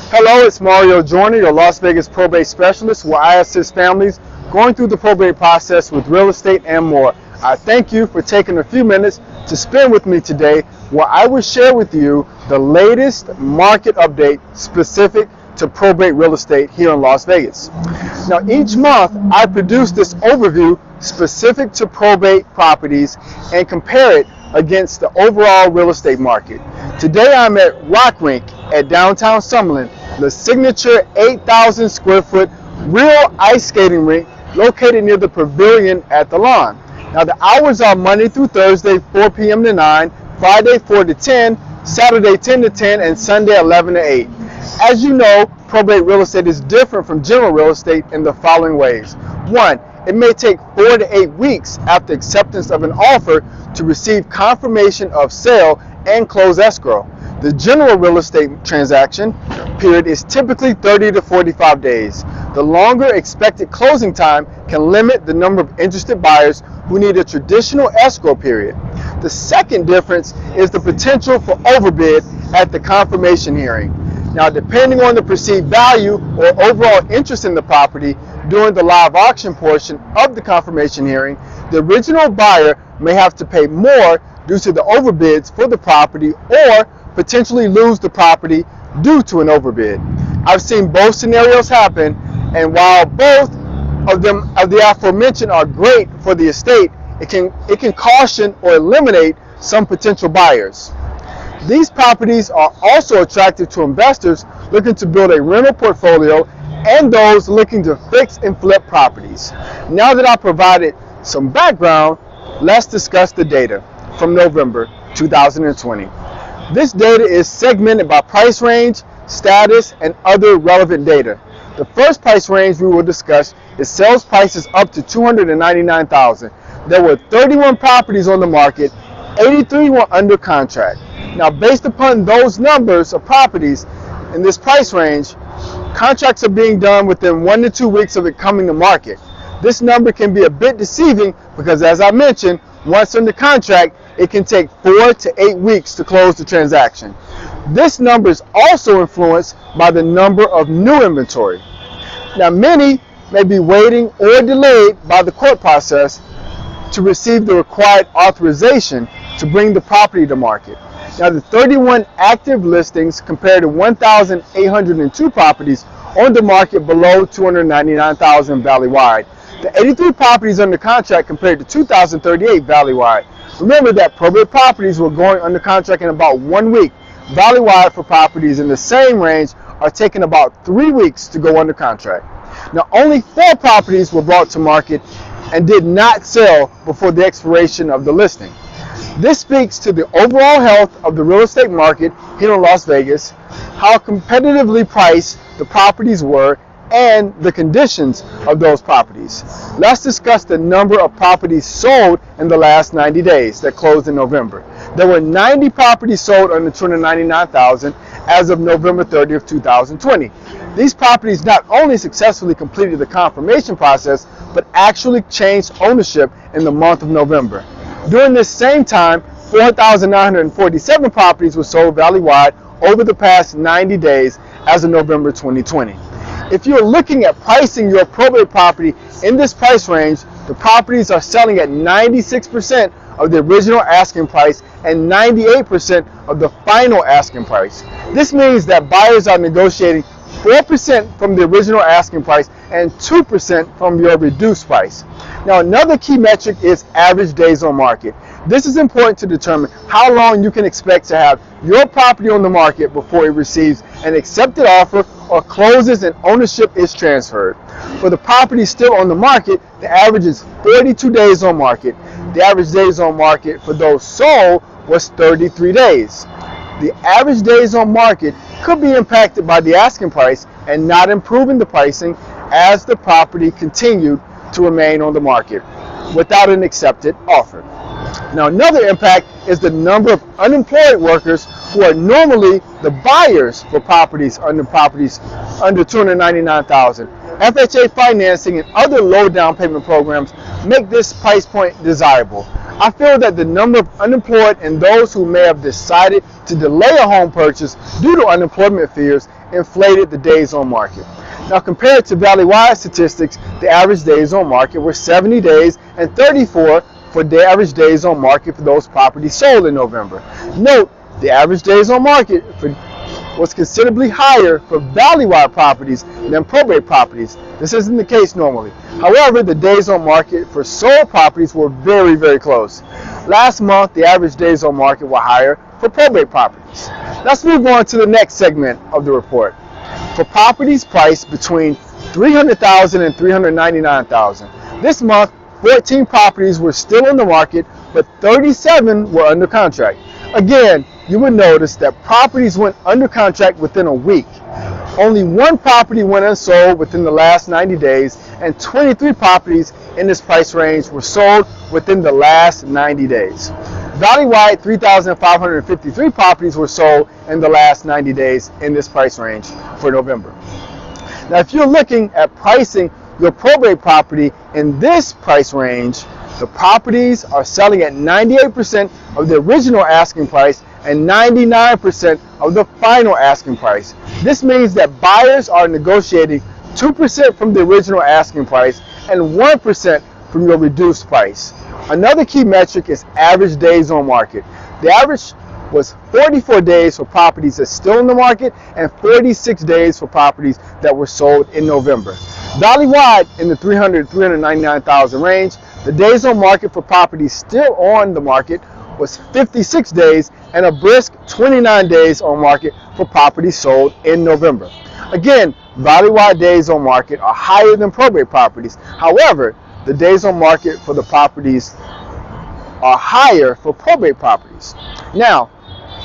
Hello, it's Mario Joyner, your Las Vegas probate specialist, where I assist families going through the probate process with real estate and more. I thank you for taking a few minutes to spend with me today, where I will share with you the latest market update specific to probate real estate here in Las Vegas. Now, each month I produce this overview specific to probate properties and compare it against the overall real estate market. Today I'm at Rock Rink at downtown Summerlin, the signature 8,000 square foot real ice skating rink located near the pavilion at the lawn. Now the hours are Monday through Thursday 4 p.m. to 9, Friday 4 to 10, Saturday 10 to 10, and Sunday 11 to 8. As you know, probate real estate is different from general real estate in the following ways. One, it may take 4 to 8 weeks after acceptance of an offer to receive confirmation of sale and close escrow. The general real estate transaction period is typically 30 to 45 days. The longer expected closing time can limit the number of interested buyers who need a traditional escrow period. The second difference is the potential for overbid at the confirmation hearing. Now, depending on the perceived value or overall interest in the property during the live auction portion of the confirmation hearing, the original buyer may have to pay more due to the overbids for the property or potentially lose the property due to an overbid. I've seen both scenarios happen, and while both of the aforementioned are great for the estate, it can caution or eliminate some potential buyers. These properties are also attractive to investors looking to build a rental portfolio and those looking to fix and flip properties. Now that I've provided some background, let's discuss the data from November 2020. This data is segmented by price range, status, and other relevant data. The first price range we will discuss is sales prices up to $299,000. There were 31 properties on the market, 83 were under contract. Now, based upon those numbers of properties in this price range, contracts are being done within 1 to 2 weeks of it coming to market. This number can be a bit deceiving because, as I mentioned, once under contract, it can take 4 to 8 weeks to close the transaction. This number is also influenced by the number of new inventory. Now, many may be waiting or delayed by the court process to receive the required authorization to bring the property to market. Now, the 31 active listings compared to 1,802 properties on the market below $299,000 valley-wide. The 83 properties under contract compared to 2,038 valley-wide. Remember that probate properties were going under contract in about 1 week. Valley-wide for properties in the same range are taking about 3 weeks to go under contract. Now, only 4 properties were brought to market and did not sell before the expiration of the listing. This speaks to the overall health of the real estate market here in Las Vegas, how competitively priced the properties were, and the conditions of those properties. Let's discuss the number of properties sold in the last 90 days that closed in November. There were 90 properties sold under $299,000 as of November 30th, 2020. These properties not only successfully completed the confirmation process, but actually changed ownership in the month of November. During this same time, 4,947 properties were sold valley-wide over the past 90 days as of November 2020. If you're looking at pricing your probate property in this price range, the properties are selling at 96% of the original asking price and 98% of the final asking price. This means that buyers are negotiating 4% from the original asking price and 2% from your reduced price. Now, another key metric is average days on market. This is important to determine how long you can expect to have your property on the market before it receives an accepted offer or closes and ownership is transferred. For the property still on the market, the average is 42 days on market. The average days on market for those sold was 33 days. The average days on market could be impacted by the asking price and not improving the pricing as the property continued to remain on the market without an accepted offer. Now, another impact is the number of unemployed workers who are normally the buyers for properties under $299,000. FHA financing and other low down payment programs make this price point desirable. I feel that the number of unemployed and those who may have decided to delay a home purchase due to unemployment fears inflated the days on market. Now, compared to valley-wide statistics, the average days on market were 70 days and 34 for the average days on market for those properties sold in November. Note, the average days on market was considerably higher for valley-wide properties than probate properties. This isn't the case normally. However, the days on market for sold properties were very, very close. Last month, the average days on market were higher for probate properties. Let's move on to the next segment of the report. For properties priced between $300,000 and $399,000. This month, 14 properties were still on the market, but 37 were under contract. Again, you would notice that properties went under contract within a week. Only one property went unsold within the last 90 days, and 23 properties in this price range were sold within the last 90 days. Valley-wide, 3,553 properties were sold in the last 90 days in this price range for November. Now, if you're looking at pricing your probate property in this price range, the properties are selling at 98% of the original asking price and 99% of the final asking price. This means that buyers are negotiating 2% from the original asking price and 1% from your reduced price. Another key metric is average days on market. The average was 44 days for properties that's still in the market and 46 days for properties that were sold in November. Valley-wide, in the $399,000 range, the days on market for properties still on the market was 56 days and a brisk 29 days on market for properties sold in November. Again, valley-wide days on market are higher than probate properties. However, the days on market for the properties are higher for probate properties. Now,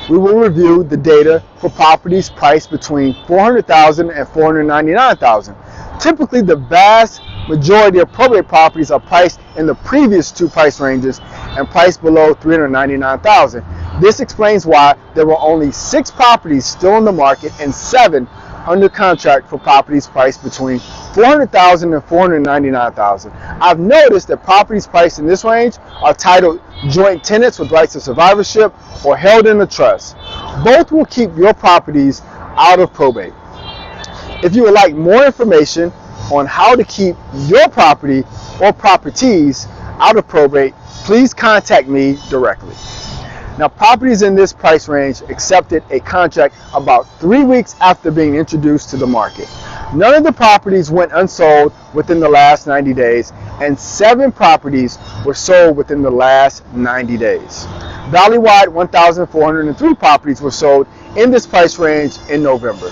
we will review the data for properties priced between $400,000 and $499,000. Typically, the vast majority of probate properties are priced in the previous two price ranges and priced below $399,000. This explains why there were only 6 properties still in the market and 7 under contract for properties priced between $400,000 and $499,000. I've noticed that properties priced in this range are titled joint tenants with rights of survivorship or held in a trust. Both will keep your properties out of probate. If you would like more information on how to keep your property or properties out of probate, please contact me directly. Now, properties in this price range accepted a contract about 3 weeks after being introduced to the market. None of the properties went unsold within the last 90 days, and 7 properties were sold within the last 90 days. Valley-wide, 1,403 properties were sold in this price range in November.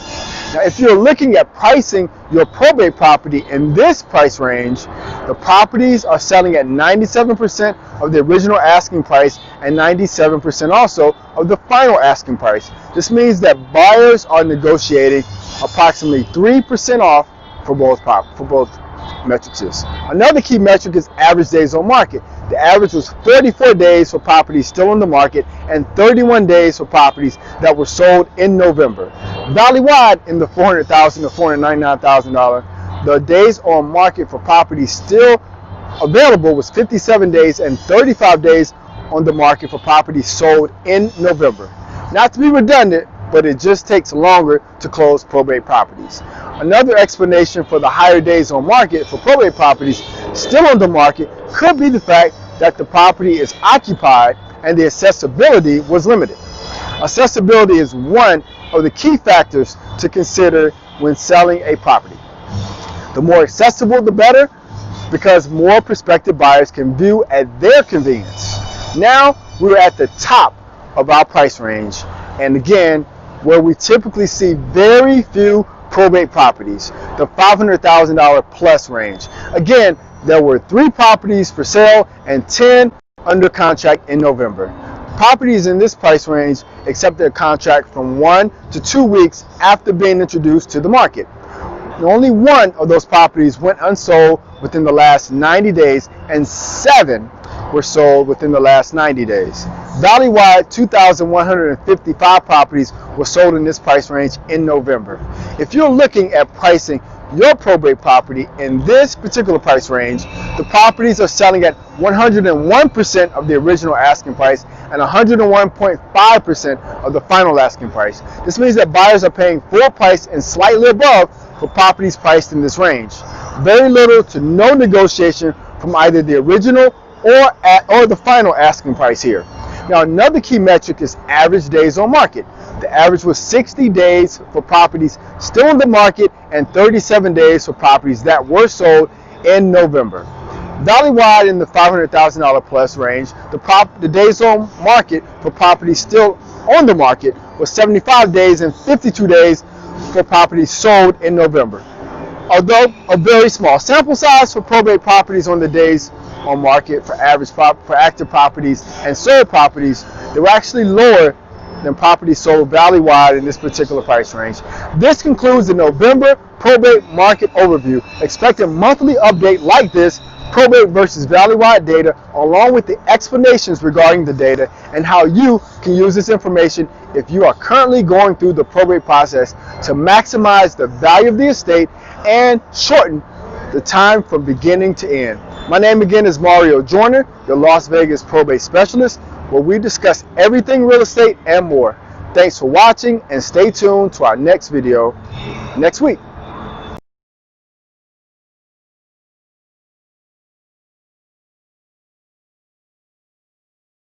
Now, if you're looking at pricing your probate property in this price range, the properties are selling at 97% of the original asking price and 97% also of the final asking price. This means that buyers are negotiating approximately 3% off for both metrics. Another key metric is average days on market. The average was 44 days for properties still on the market and 31 days for properties that were sold in November. Valley-wide, in the $400,000 to $499,000, the days on market for properties still available was 57 days and 35 days on the market for properties sold in November. Not to be redundant, but it just takes longer to close probate properties. Another explanation for the higher days on market for probate properties still on the market could be the fact that the property is occupied and the accessibility was limited. Accessibility is one of the key factors to consider when selling a property. The more accessible, the better, because more prospective buyers can view at their convenience. Now we're at the top of our price range, and again, where we typically see very few probate properties, the $500,000 plus range. Again, there were 3 properties for sale and 10 under contract in November. Properties in this price range accepted a contract from 1 to 2 weeks after being introduced to the market. Only 1 of those properties went unsold within the last 90 days, and 7 were sold within the last 90 days. Valley-wide, 2,155 properties were sold in this price range in November. If you're looking at pricing your probate property in this particular price range, the properties are selling at 101% of the original asking price and 101.5% of the final asking price. This means that buyers are paying full price and slightly above for properties priced in this range. Very little to no negotiation from either the original or the final asking price here. Now, another key metric is average days on market. The average was 60 days for properties still in the market and 37 days for properties that were sold in November. Valley-wide in the $500,000 plus range, the days on market for properties still on the market was 75 days and 52 days for properties sold in November. Although a very small sample size for probate properties on the days on market for active properties and sold properties, they were actually lower than properties sold valley-wide in this particular price range. This concludes the November probate market overview. Expect a monthly update like this, probate versus valley-wide data, along with the explanations regarding the data and how you can use this information if you are currently going through the probate process to maximize the value of the estate and shorten the time from beginning to end. My name again is Mario Joyner, your Las Vegas probate specialist, where we discuss everything real estate and more. Thanks for watching and stay tuned to our next video next week.